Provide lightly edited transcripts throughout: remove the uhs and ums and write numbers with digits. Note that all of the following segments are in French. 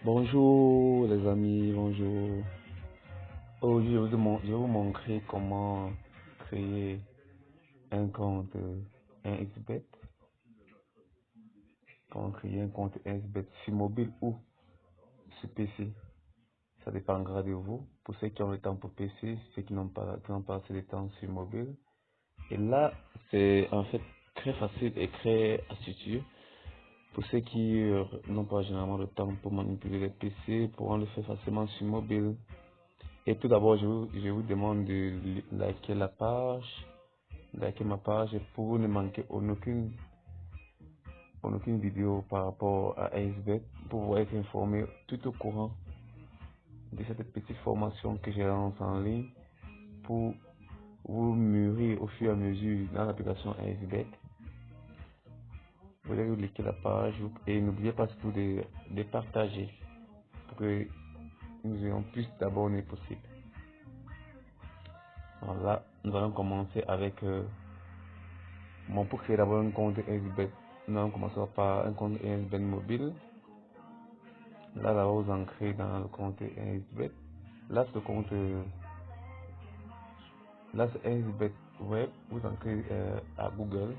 Bonjour les amis, bonjour. Aujourd'hui, je vais vous montrer comment créer un compte 1xBet. Comment créer un compte 1xBet sur mobile ou sur PC. Ça dépendra de vous. Pour ceux qui ont le temps pour PC, ceux qui n'ont pas assez de temps sur mobile. Et là, c'est en fait très facile et très astucieux. Pour ceux qui n'ont pas généralement le temps pour manipuler les PC, pourront le faire facilement sur mobile. Et tout d'abord, je vous demande de liker la page, liker ma page pour ne manquer en aucune vidéo par rapport à ASBet, pour pouvoir être informé tout au courant de cette petite formation que je lance en ligne pour vous mûrir au fur et à mesure dans l'application ASBet. Vous allez liker la page et n'oubliez pas surtout de partager pour que nous ayons plus d'abonnés possible. Alors là, nous allons commencer avec pour créer d'abord un compte ASBet. Nous allons commencer par un compte ASBet mobile. Là, vous entrez dans le compte ASBet. Là, ce compte, là, c'est ASBet Web. Vous entrez à Google.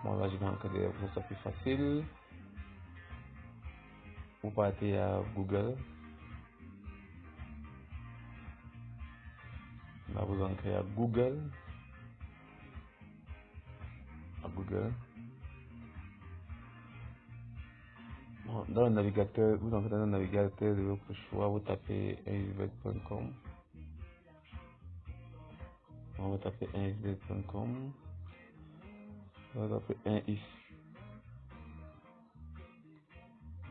Bon, là, je vais entrer pour ça plus facile. Vous partez à Google. Là, vous entrez à Google. À Google. Bon, dans le navigateur, vous entrez dans le navigateur de votre choix. Vous tapez asbet.com. On va taper asbet.com. On va taper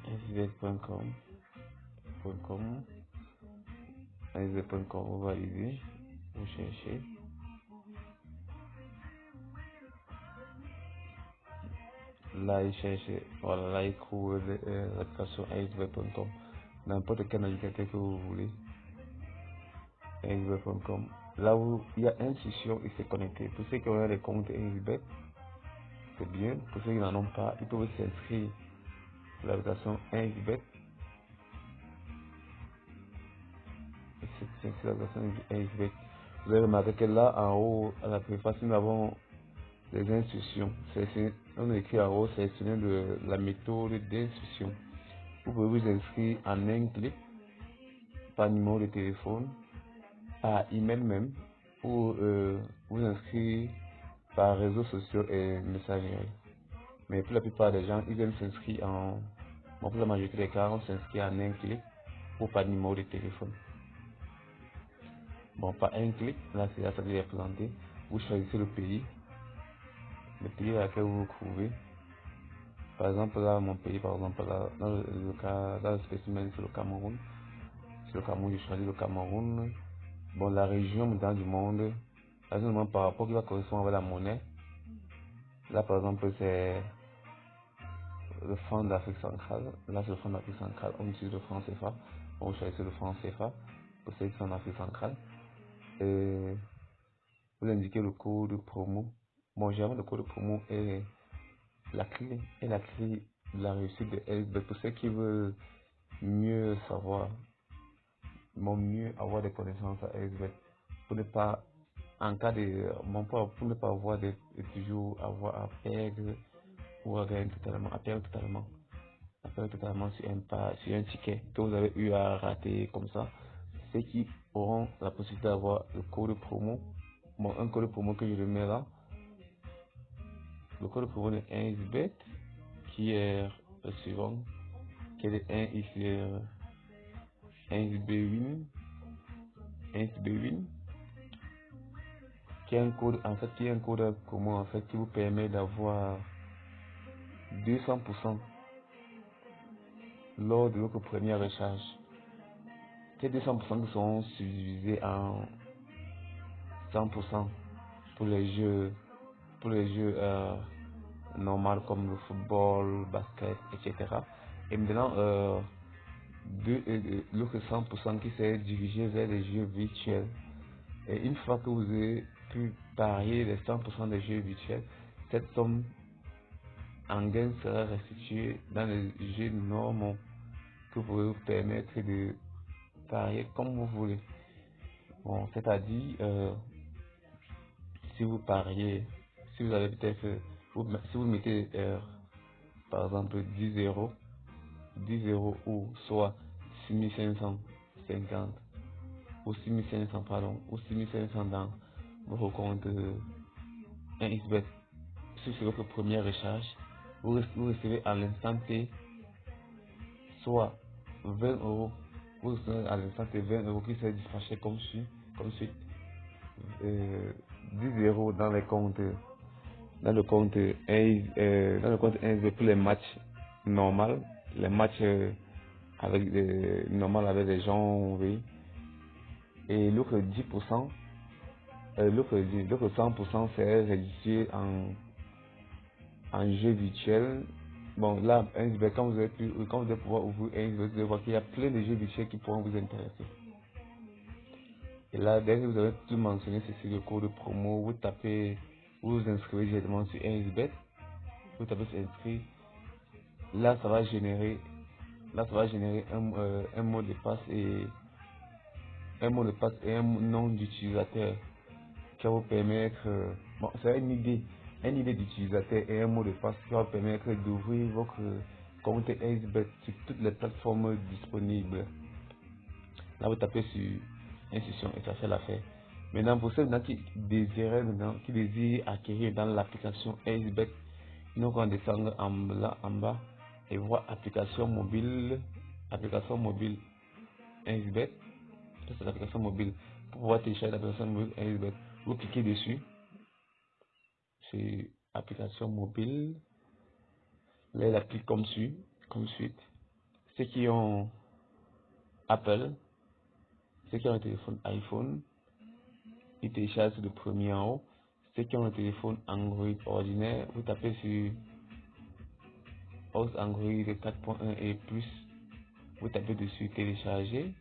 asbet.com. asbet.com, vous validez. Vous cherchez. Là, il cherche, voilà, là, il trouve l'application asbet.com. N'importe quel navigateur que vous voulez. asbet.com. Là où il y a institution, il s'est connecté. Pour ceux qui ont des comptes asbet, c'est bien. Pour ceux qui n'en ont pas, ils peuvent s'inscrire sur l'application asbet. C'est l'application asbet. Vous avez remarqué que là, en haut, à la préface, nous avons les instructions. On écrit en haut, sélectionner la méthode d'instruction. Vous pouvez vous inscrire en un clic par numéro de téléphone, par email même, ou vous inscrire par réseaux sociaux et messagerie. Mais pour la plupart des gens, ils viennent s'inscrire bon, pour la majorité des cas, on s'inscrit en un clic ou par numéro de téléphone. Bon, par un clic, là, c'est là, ça devient présenté. Vous choisissez le pays dans lequel vous vous trouvez. Par exemple, là, mon pays, par exemple, là, dans le spécimen, c'est le Cameroun. C'est le Cameroun, j'ai choisi le Cameroun. Bon, la région dans du monde, là, je demande par rapport qui va correspondre avec la monnaie. Là, par exemple, c'est le franc d'Afrique centrale. Là, c'est le franc d'Afrique centrale. On utilise le franc CFA. On choisit le franc CFA pour ceux qui sont en Afrique centrale. Et vous indiquez le code promo. Bon, généralement, le code promo est la clé de la réussite de SB. Pour ceux qui veulent mieux savoir, mieux avoir des connaissances à SB, pour ne pas, en cas de, pour ne pas avoir toujours avoir à perdre ou à gagner totalement, à perdre totalement sur un ticket que vous avez eu à rater comme ça. Ceux qui auront la possibilité d'avoir le code promo, un code promo que je le mets là, le code promo de 1xBet, qui est le suivant, qui est de 1 ici, 1xBwin, 1xBwin, qui est un code, en fait, qui est un code promo, en fait, qui vous permet d'avoir 200% lors de votre première recharge. Ces 200% qui seront subdivisés en 100% pour les jeux normaux comme le football, basket, etc. Et maintenant, l'autre 100% qui s'est dirigé vers les jeux virtuels. Et une fois que vous avez pu parier les 100% des jeux virtuels, cette somme en gain sera restituée dans les jeux normaux que pourrait vous permettre de parier comme vous voulez. Bon, c'est-à-dire, si vous pariez, si vous avez peut-être, si vous mettez par exemple 10 euros ou soit 6550 ou 6500 pardon, ou 6500 dans votre compte 1xBet, si c'est votre première recharge, vous recevez à l'instant T soit 20 euros, vous recevez à l'instant T 20 euros qui sera dispatché comme suit, 10 euros dans le compte 1xBet pour les matchs normaux, les matchs avec des gens, oui. Et l'autre 10%, l'autre 100% c'est réduit en jeu virtuel. Bon, là, quand vous allez pouvoir ouvrir vous allez voir qu'il y a plein de jeux virtuels qui pourront vous intéresser. Et là, dès que vous avez tout mentionné, c'est le code de promo, vous vous inscrivez directement sur 1xBet, vous tapez sur inscrire. Là, ça va générer un mot de passe et un nom d'utilisateur qui va vous permettre, bon, c'est une idée d'utilisateur et un mot de passe qui va vous permettre d'ouvrir votre compte 1xBet sur toutes les plateformes disponibles. Là, vous tapez sur institution et ça fait l'affaire. Maintenant, pour ceux qui désirent acquérir dans l'application 1xBet, nous allons descendre en bas et voir application mobile 1xBet. C'est l'application mobile. Pour pouvoir télécharger l'application mobile 1xBet, vous cliquez dessus. C'est application mobile. Là, il applique comme suit. Ceux qui ont Apple, ceux qui ont un téléphone iPhone, ils téléchargent le premier en haut. Ceux qui ont un téléphone Android ordinaire, vous tapez sur OS Android 4.1 et plus, vous tapez dessus télécharger.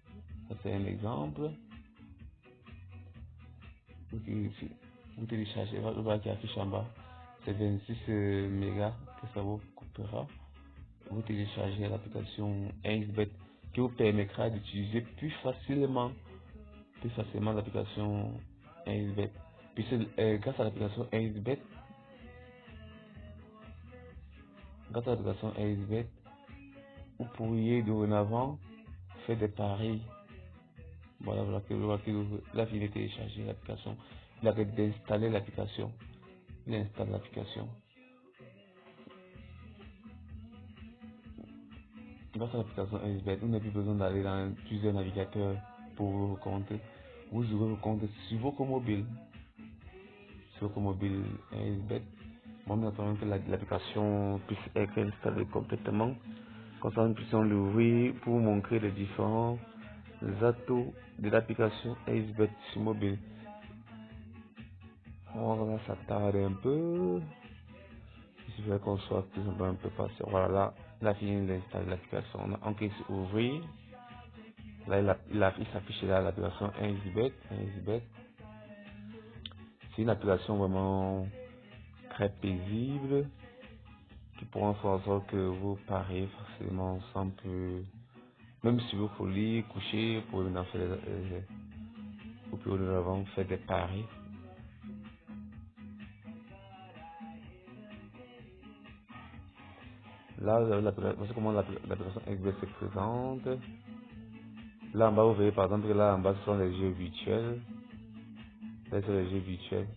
Ça c'est un exemple. Vous téléchargez, le bas qui affiche en bas, c'est 26 mégas que ça vous coupera. Vous téléchargez l'application 1xBet qui vous permettra d'utiliser plus facilement l'application 1xBet. Puis grâce à l'application 1xBet, vous pourriez dorénavant faire des paris. Voilà, là, il est téléchargé l'application. Il a d'installer l'application. Il installe l'application. Grâce à l'application 1xBet, vous n'avez plus besoin d'aller dans plusieurs navigateurs pour vos comptes. Vous ouvrez vos comptes sur votre mobile. Sur votre mobile 1xBet. Moi, nous attendons que l'application puisse être installée complètement. Comme ça, nous puissions l'ouvrir pour vous montrer les différents atouts de l'application 1xBet sur mobile. Voilà, ça tarde un peu. Je vais qu'on soit plus un peu patient. Voilà, là, fini d'installer l'application. On clique sur ouvrir. Là, il s'affiche là l'application 1xBet. C'est une application vraiment très paisible qui pourra faire en sorte que vous pariez facilement sans peu. Même si vous pouvez coucher, vous pouvez en faire vous pouvez avant faire des paris. Là, voici comment l'application 1xBet se présente. Là en bas, vous voyez par exemple, là en bas, ce sont les jeux virtuels. Là, c'est les jeux virtuels.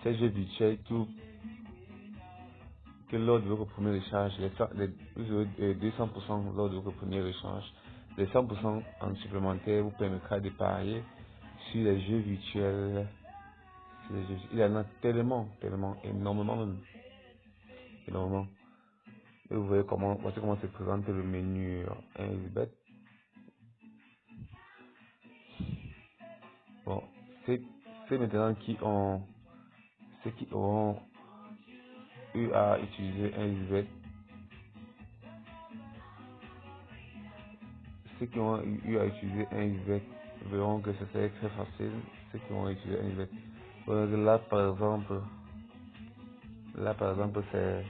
Ces jeux virtuels, tout que lors de votre premier échange, vous aurez 200% lors de votre premier échange. Les 100% en supplémentaire vous permettra de parier sur les jeux virtuels. Il y en a tellement, énormément même. Énormément. Et vous voyez voici comment se présente le menu 1xBet. Bon, c'est maintenant ceux qui auront eu à utiliser 1xBet. Ceux qui ont eu à utiliser 1xBet verront que c'était très facile. Ceux qui ont utilisé 1xBet. Là par exemple, c'est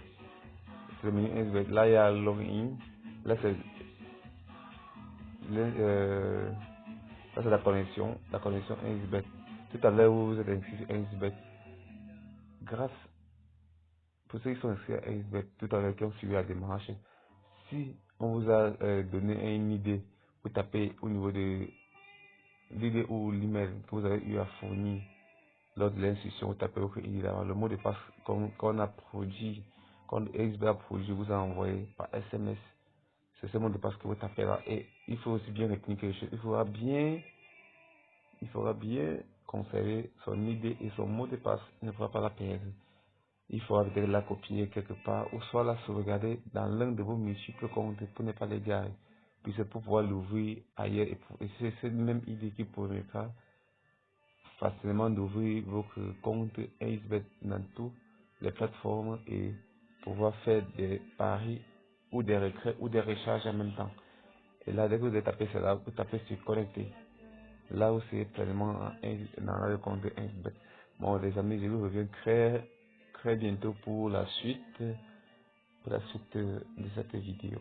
le menu 1xBet. Là, il y a login. Là, ça c'est la connexion 1xBet. Tout à l'heure où vous êtes inscrit sur 1xBet, grâce, pour ceux qui sont inscrits à 1xBet, tout à l'heure qui ont suivi la démarche, si on vous a donné une idée, vous tapez au niveau de l'idée ou l'email que vous avez eu à fournir lors de l'instruction, vous tapez le mot de passe qu'on a produit, qu'on 1xBet a produit, vous a envoyé par SMS. C'est ce mot de passe que vous tapez là. Et il faut aussi bien retenir quelque chose. Il faudra bien conserver son idée et son mot de passe. Il ne faudra pas la perdre. Il faudra peut-être la copier quelque part ou soit la sauvegarder dans l'un de vos multiples comptes pour ne pas les garer. Puis c'est pour pouvoir l'ouvrir ailleurs. Et c'est cette même idée qui permettra facilement d'ouvrir votre compte XBet dans toutes les plateformes et pouvoir faire des paris ou des retraits ou des recharges en même temps. Et là, dès que vous avez tapé cela, vous tapez sur connecter. Là où c'est pleinement dans le compte XBet. Bon, les amis, je vous reviens très bientôt pour la suite de cette vidéo.